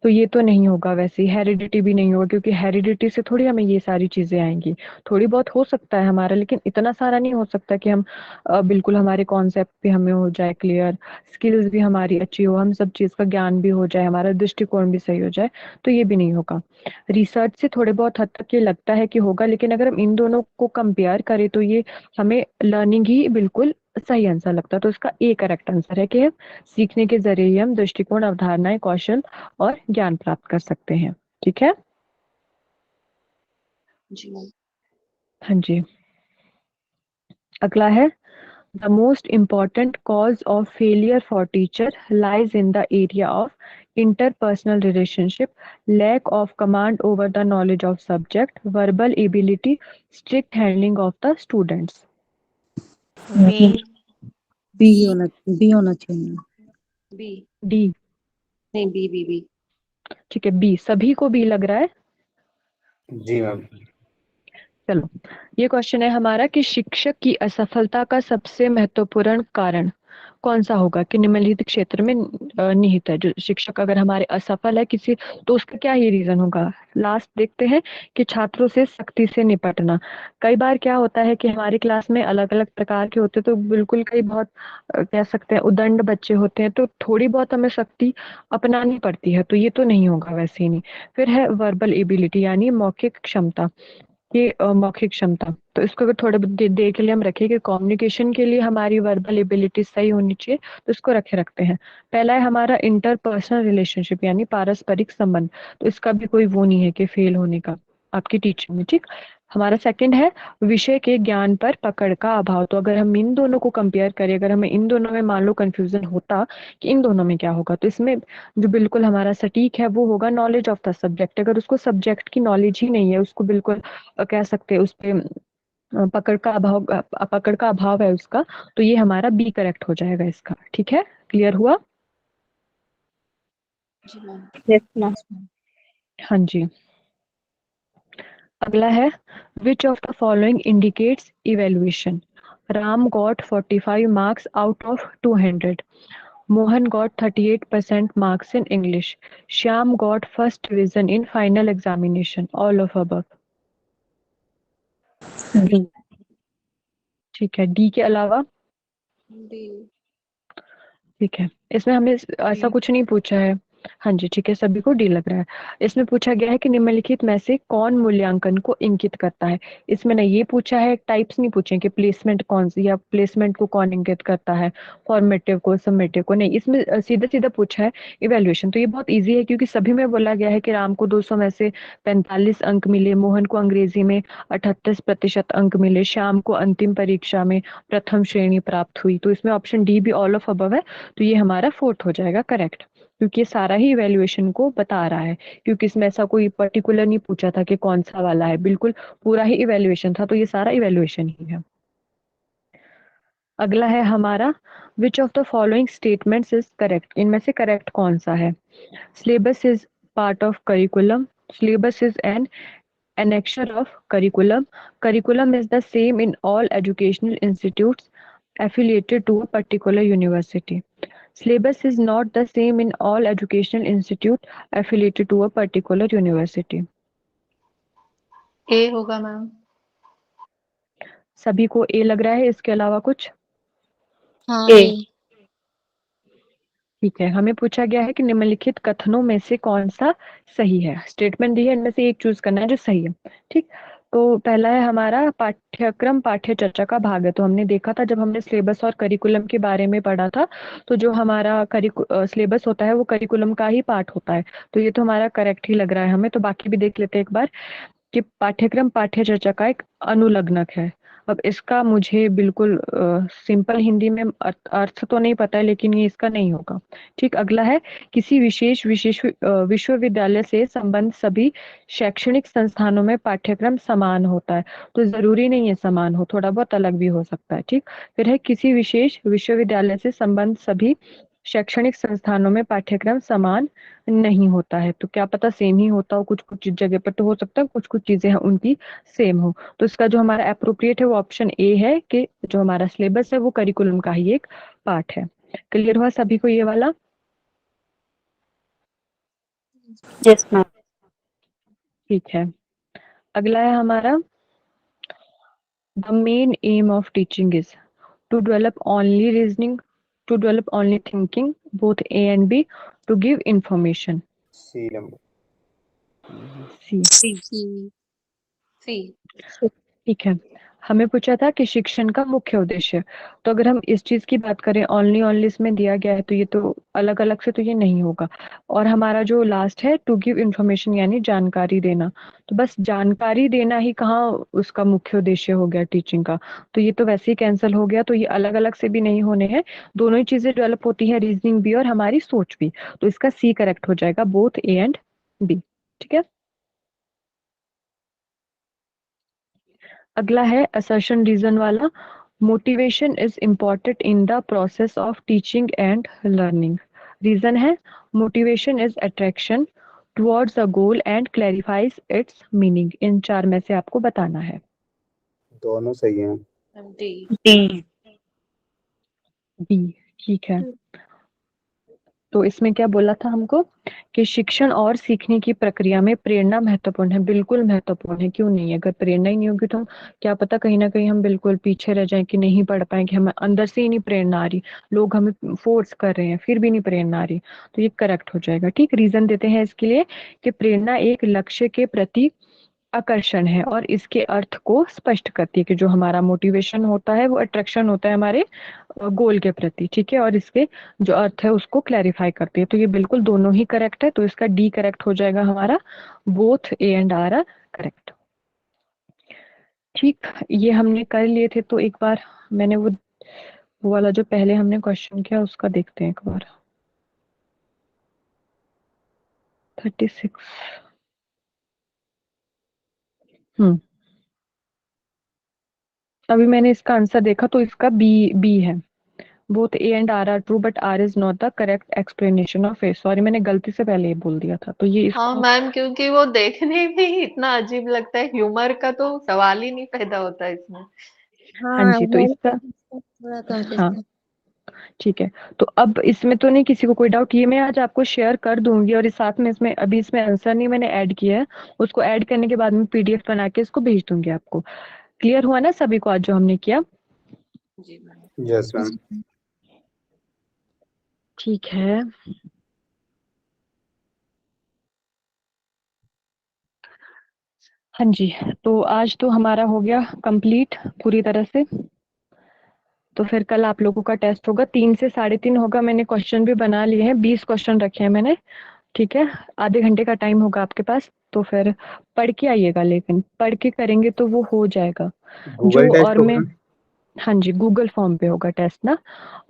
तो ये तो नहीं होगा, वैसे हेरिडिटी भी नहीं होगा, क्योंकि हेरिडिटी से थोड़ी हमें ये सारी चीजें आएंगी। थोड़ी बहुत हो सकता है हमारा, लेकिन इतना सारा नहीं हो सकता कि हम बिल्कुल हमारे कॉन्सेप्ट भी हमें हो जाए क्लियर, स्किल्स भी हमारी अच्छी हो, हम सब चीज का ज्ञान भी हो जाए, हमारा दृष्टिकोण भी सही हो जाए, तो ये भी नहीं होगा। रिसर्च से थोड़े बहुत हद तक ये लगता है कि होगा, लेकिन अगर हम इन दोनों को कंपेयर करें तो ये हमें लर्निंग ही बिल्कुल सही आंसर लगता है। तो इसका ए करेक्ट आंसर है कि सीखने के जरिए ही हम दृष्टिकोण, अवधारणाएं, कौशल और ज्ञान प्राप्त कर सकते हैं। ठीक है, जी मैम। हाँ जी, अगला है the most important cause of failure for teacher lies in the area of interpersonal relationship, lack of command over the knowledge of subject, verbal ability, strict handling of the students। B, B होना चाहिए। B. D. नहीं, B B B. ठीक है, B. सभी को B लग रहा है। जी मैम। चलो, ये क्वेश्चन है हमारा कि शिक्षक की असफलता का सबसे महत्वपूर्ण कारण कौन सा होगा, कि निम्नलिखित क्षेत्र में निहित है। जो शिक्षक अगर हमारे असफल है किसी, तो उसका क्या ही रीजन होगा। लास्ट देखते हैं कि छात्रों से सख्ती से निपटना। कई बार क्या होता है कि हमारी क्लास में अलग अलग प्रकार के होते हैं, तो बिल्कुल कई बहुत कह सकते हैं उदंड बच्चे होते हैं, तो थोड़ी बहुत हमें सख्ती अपनानी पड़ती है, तो ये तो नहीं होगा वैसे ही नहीं। फिर है वर्बल एबिलिटी यानी मौखिक क्षमता, ये मौखिक क्षमता। तो इसको अगर थोड़े देर के लिए हम रखें कि कम्युनिकेशन के लिए हमारी वर्बल एबिलिटी सही होनी चाहिए, तो इसको रखते हैं। पहला है हमारा इंटरपर्सनल रिलेशनशिप यानी पारस्परिक संबंध। तो इसका भी कोई वो नहीं है कि फेल होने का आपकी टीचिंग में। ठीक, हमारा सेकंड है विषय के ज्ञान पर पकड़ का अभाव। तो अगर हम इन दोनों को कंपेयर करें, अगर हमें इन दोनों में मान लो कंफ्यूजन होता कि इन दोनों में क्या होगा, तो इसमें जो बिल्कुल हमारा सटीक है वो होगा नॉलेज ऑफ द सब्जेक्ट। अगर उसको सब्जेक्ट की नॉलेज ही नहीं है, उसको बिल्कुल कह सकते हैं उस पे पकड़ का अभाव है उसका, तो ये हमारा बी करेक्ट हो जाएगा इसका। ठीक है, क्लियर हुआ? जी मैम। yes ma'am, हाँ जी, अगला है विच of the following indicates evaluation. Ram got 45 marks out of 200, Mohan got 38% marks in English, Shyam got first division in final examination, all of above। D, ठीक है, डी के अलावा? डी। ठीक है, इसमें हमें ऐसा कुछ नहीं पूछा है। हाँ जी, ठीक है, सभी को डी लग रहा है। इसमें पूछा गया है कि निम्नलिखित में से कौन मूल्यांकन को इंगित करता है। इसमें ना ये पूछा है, टाइप्स नहीं पूछे कि प्लेसमेंट कौन सी या प्लेसमेंट को कौन इंगित करता है, फॉर्मेटिव को, सबमिटिव को, नहीं। इसमें सीधा सीधा पूछा है इवेल्युएशन। तो ये बहुत ईजी है, क्योंकि सभी में बोला गया है कि राम को 200 में से 45 अंक मिले, मोहन को अंग्रेजी में 38% अंक मिले, श्याम को अंतिम परीक्षा में प्रथम श्रेणी प्राप्त हुई। तो इसमें ऑप्शन डी भी ऑल ऑफ अबव है, तो ये हमारा फोर्थ हो जाएगा करेक्ट, क्योंकि ये सारा ही इवेल्युएशन को बता रहा है। क्योंकि इसमें ऐसा कोई पर्टिकुलर नहीं पूछा था कि कौन सा वाला है, बिल्कुल पूरा ही इवेल्युएशन था, तो ये सारा इवेल्युएशन ही है। अगला है हमारा which of the following statements is correct. इनमें से करेक्ट कौन सा है। Syllabus is part of curriculum, syllabus is an annexure of curriculum, curriculum is the same in all educational institutes affiliated to a particular university, syllabus is not the same in all educational institute affiliated to a particular university। ए होगा ma'am. सभी को ए लग रहा है, इसके अलावा कुछ? हाँ A, A, ठीक है, हमें पूछा गया है कि निम्नलिखित कथनों में से कौन सा सही है। स्टेटमेंट दी है, इनमें से एक चूज करना है जो सही है। ठीक, तो पहला है हमारा पाठ्यक्रम पाठ्य चर्चा का भाग है। तो हमने देखा था जब हमने सिलेबस और करिकुलम के बारे में पढ़ा था, तो जो हमारा सिलेबस होता है वो करिकुलम का ही पार्ट होता है। तो ये तो हमारा करेक्ट ही लग रहा है हमें। तो बाकी भी देख लेते हैं एक बार कि पाठ्यक्रम पाठ्य चर्चा का एक अनुलग्नक है। अब इसका मुझे बिल्कुल सिंपल हिंदी में अर्थ तो नहीं पता है, लेकिन ये इसका नहीं होगा। ठीक, अगला है किसी विशेष विशेष विश्वविद्यालय से संबंध सभी शैक्षणिक संस्थानों में पाठ्यक्रम समान होता है। तो जरूरी नहीं है समान हो, थोड़ा बहुत अलग भी हो सकता है। ठीक, फिर है किसी विशेष विश्वविद्यालय से संबंध सभी शैक्षणिक संस्थानों में पाठ्यक्रम समान नहीं होता है। तो क्या पता सेम ही होता हो, कुछ कुछ जगह पर तो हो सकता है कुछ कुछ चीजें हैं उनकी सेम हो। तो इसका जो हमारा अप्रोप्रिएट है वो ऑप्शन ए है कि जो हमारा सिलेबस है वो करिकुलम का ही एक पार्ट है। क्लियर हुआ सभी को ये वाला? Yes ma'am. ठीक है, अगला है हमारा the main aim of teaching is to develop only reasoning, to develop only thinking, both A and B, to give information. C number. C. C. C. ठीक है, हमें पूछा था कि शिक्षण का मुख्य उद्देश्य। तो अगर हम इस चीज की बात करें, ओनली ओनली इसमें दिया गया है, तो ये तो अलग अलग से तो ये नहीं होगा। और हमारा जो लास्ट है टू गिव इंफॉर्मेशन यानी जानकारी देना, तो बस जानकारी देना ही कहाँ उसका मुख्य उद्देश्य हो गया टीचिंग का। तो ये तो वैसे ही कैंसिल हो गया। तो ये अलग अलग से भी नहीं होने हैं, दोनों ही चीजें डेवलप होती है, रीजनिंग भी और हमारी सोच भी। तो इसका सी करेक्ट हो जाएगा, बोथ ए एंड बी। ठीक है, अगला है असर्शन रीजन वाला। Motivation is important in the process of teaching and learning. Reason है motivation is attraction towards a goal and clarifies its meaning. इन चार में से आपको बताना है। दोनों सही हैं। डी। डी। बी। ठीक है, तो इसमें क्या बोला था हमको कि शिक्षण और सीखने की प्रक्रिया में प्रेरणा महत्वपूर्ण है। बिल्कुल महत्वपूर्ण है, क्यों नहीं है। अगर प्रेरणा ही नहीं होगी तो हम क्या पता कहीं ना कहीं हम बिल्कुल पीछे रह जाएं कि नहीं पढ़ पाएंगे, हमें अंदर से ही नहीं प्रेरणा आ रही, लोग हमें फोर्स कर रहे हैं फिर भी नहीं प्रेरणा आ रही। तो ये करेक्ट हो जाएगा। ठीक, रीजन देते हैं इसके लिए कि प्रेरणा एक लक्ष्य के प्रति आकर्षण है और इसके अर्थ को स्पष्ट करती है कि जो हमारा मोटिवेशन होता है वो अट्रैक्शन होता है हमारे गोल के प्रति। ठीक है, और इसके जो अर्थ है उसको क्लैरिफाई करती है। तो ये बिल्कुल दोनों ही करेक्ट है, तो इसका डी करेक्ट हो जाएगा हमारा, both A and R R correct. ठीक, ये हमने कर लिए थे। तो एक बार मैंने वो वाला जो पहले हमने क्वेश्चन किया उसका देखते हैं एक बार। 36। अभी मैंने इसका आंसर देखा तो इसका बी बी है। Both A and R R true but R is not the correct explanation of A. Sorry, मैंने गलती से पहले ये बोल दिया था। तो ये हाँ इसको मैम, क्योंकि वो देखने में ही इतना अजीब लगता है, ह्यूमर का तो सवाल ही नहीं पैदा होता इसमें। हाँ हाँ जी, तो मैं इसका थोड़ा कंफ्यूज हाँ था। ठीक है। तो अब इसमें तो नहीं किसी को कोई डाउट, ये मैं आज आपको शेयर कर दूंगी। और इस साथ में इसमें अभी इसमें आंसर नहीं मैंने ऐड किया है, उसको ऐड करने के बाद में पीडीएफ बना के इसको भेज दूंगी आपको। क्लियर हुआ ना सभी को आज जो हमने किया? जी मैम। Yes ma'am. ठीक है, हाँ जी। तो आज तो हमारा हो गया कंप्लीट पूरी तरह से। तो फिर कल आप लोगों का टेस्ट होगा, 3 से 3:30 होगा। मैंने क्वेश्चन भी बना लिए हैं, 20 क्वेश्चन रखे हैं मैंने। ठीक है, आधे घंटे का टाइम होगा आपके पास। तो फिर पढ़ के आइएगा, लेकिन पढ़ के करेंगे तो वो हो जाएगा। गूगल जो और टेस्ट मैं होगा। हाँ जी, गूगल फॉर्म पे होगा टेस्ट ना।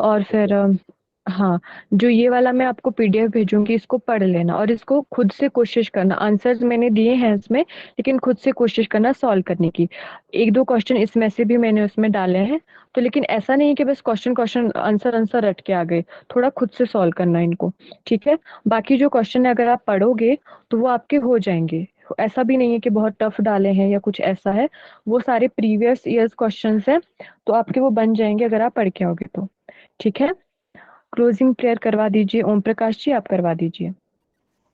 और फिर हाँ, जो ये वाला मैं आपको पीडीएफ भेजूंगी इसको पढ़ लेना और इसको खुद से कोशिश करना। आंसर्स मैंने दिए हैं इसमें, लेकिन खुद से कोशिश करना सॉल्व करने की। एक दो क्वेश्चन इसमें से भी मैंने उसमें डाले हैं। तो लेकिन ऐसा नहीं है कि बस क्वेश्चन क्वेश्चन आंसर आंसर रट के आ गए, थोड़ा खुद से सॉल्व करना इनको। ठीक है, बाकी जो क्वेश्चन है अगर आप पढ़ोगे तो वो आपके हो जाएंगे। ऐसा भी नहीं है कि बहुत टफ डाले हैं या कुछ ऐसा है, वो सारे प्रीवियस ईयर्स क्वेश्चंस हैं। तो आपके वो बन जाएंगे अगर आप पढ़ के आओगे तो। ठीक है, क्लोजिंग प्रेयर करवा दीजिए ओम प्रकाश जी, आप करवा दीजिए।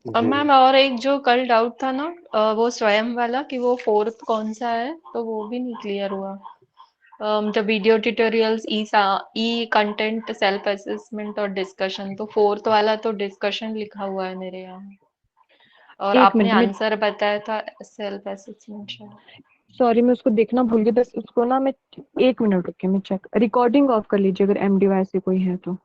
और जी। मैम और एक जो कल डाउट था ना, वो स्वयं वाला कि वो फोर्थ कौन सा है, तो वो भी नहीं क्लियर हुआ। The video tutorials E content self assessment और डिस्कशन, तो फोर्थ वाला तो डिस्कशन लिखा हुआ है मेरे यहाँ। और एक आपने मिनट में आंसर बताया था सेल्फ असेसमेंट शायद। सॉरी मैं उसको देखना भूल गई, बस उसको ना मैं 1 मिनट रुके, मैं चेक, रिकॉर्डिंग ऑफ कर लीजिए अगर एम डिवाइस से कोई है तो।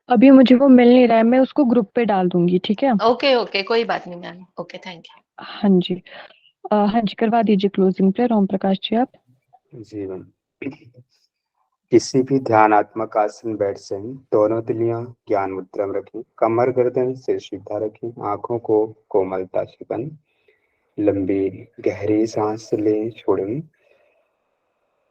अभी मुझे वो मिल नहीं रहा है, मैं उसको ग्रुप पे डाल दूंगी, ठीक है। ओके ओके, कोई बात नहीं मैम, ओके थैंक यू। हाँ जी। हाँ जी, करवा दीजिए क्लोजिंग प्रेयर ओम प्रकाश जी आप। जी मैम। किसी भी ध्यानात्मक आसन बैठ से दोनों तिलियां ज्ञान मुद्रा में रखें, कमर गर्दन सिर सीधा रखें, आंखों को कोमलता से बंद, लंबी गहरी सांस लें, छोड़ें,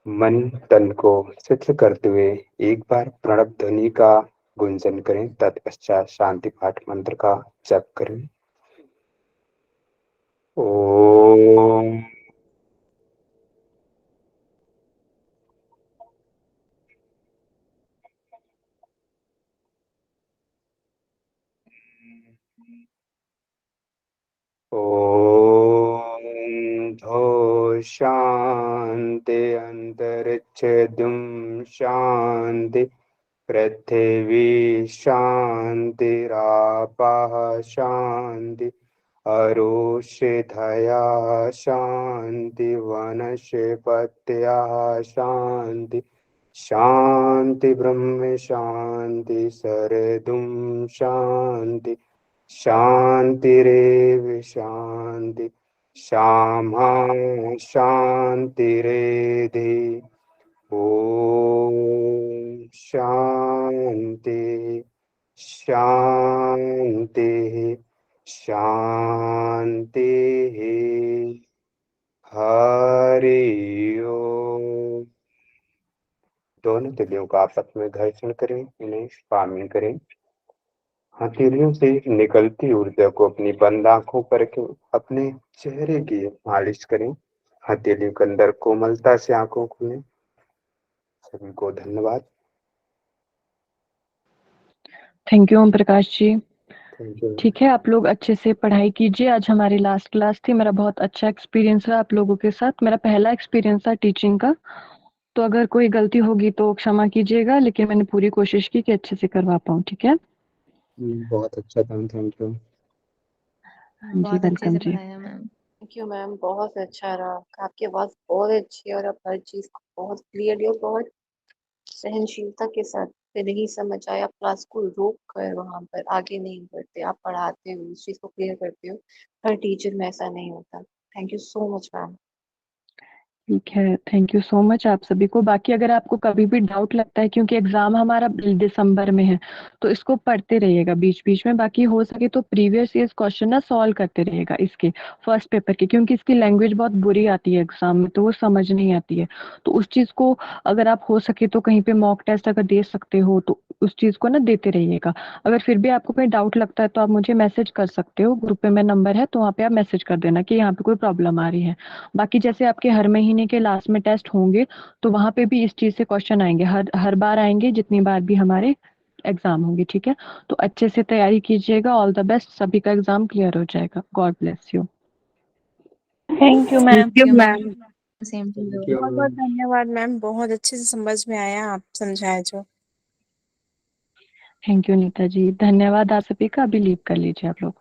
मन तन को शिथिल करते हुए एक बार प्रणव ध्वनि का गुंजन करें, तत्पश्चात शांति पाठ मंत्र का जप करें। ओम ओम धो शांति अंतरिक्ष दुम शांति पृथ्वी शांतिरापः शांति अरोषधया शांति वनस्पतयः शांति शांति ब्रह्म शांति सरदुम शांति शांतिरेव शांति श्यामा शांतिरेधि। ओम शांति शांति शांति। हरि ओम। दोनों तिलियों का आपस में घर्षण करें, इन्हें शामिल करें। हथेलियों से निकलती ऊर्जा को अपनी बंद आंखों पर अपने चेहरे की मालिश करें। हथेलियों के अंदर कोमलता से आंखों खोलें। सभी को धन्यवाद। Thank you Om Prakash ji. Thank you. ठीक है, आप लोग अच्छे से पढ़ाई कीजिए। आज हमारी लास्ट क्लास थी, मेरा बहुत अच्छा एक्सपीरियंस रहा आप लोगों के साथ, मेरा पहला एक्सपीरियंस था टीचिंग का, तो अगर कोई गलती होगी तो क्षमा कीजिएगा, लेकिन मैंने पूरी कोशिश की कि अच्छे से करवा पाऊँ, ठीक है। बहुत अच्छा था, थैंक यू। हाँ जी, बहुत अच्छे वेलकम से जी। पढ़ाया मैम। थैंक यू मैम, बहुत अच्छा रहा। आपकी आवाज बहुत अच्छी है और आप हर चीज को बहुत क्लियरली और बहुत सहनशीलता के साथ से नहीं समझ आए, आप क्लास को रोक कर वहां पर आगे नहीं बढ़ते, आप पढ़ाते हो, उस चीज को क्लियर करते हो। हर टीचर में ऐसा नहीं होता। Thank you so much ma'am. ठीक है, थैंक यू सो मच आप सभी को। बाकी अगर आपको कभी भी डाउट लगता है, क्योंकि एग्जाम हमारा दिसंबर में है, तो इसको पढ़ते रहिएगा बीच बीच में। बाकी हो सके तो प्रीवियस ईयर क्वेश्चन ना सॉल्व करते रहिएगा इसके फर्स्ट पेपर के, क्योंकि इसकी लैंग्वेज बहुत बुरी आती है एग्जाम में, तो वो समझ नहीं आती है। तो उस चीज को अगर आप हो सके तो कहीं पे मॉक टेस्ट अगर दे सकते हो तो उस चीज को ना देते रहिएगा। अगर फिर भी आपको कहीं डाउट लगता है तो आप मुझे मैसेज कर सकते हो, ग्रुप पे मेरा नंबर है, तो वहाँ पे आप मैसेज कर देना कि यहाँ पे कोई प्रॉब्लम आ रही है। बाकी जैसे आपके हर महीने के लास्ट में टेस्ट होंगे, तो वहां पे भी इस चीज से क्वेश्चन आएंगे, हर हर बार आएंगे जितनी बार भी हमारे एग्जाम होंगे, ठीक है। तो अच्छे से तैयारी कीजिएगा, ऑल द बेस्ट, सभी का एग्जाम क्लियर हो जाएगा। God bless you. Thank you ma'am. Thank you ma'am. Same to thank you. You बहुत बहुत धन्यवाद मैम, बहुत अच्छे से समझ में आया आप समझाए जो। थैंक यू नीता जी, धन्यवाद आप सभी का। अभी लीव कर लीजिए आप लोग।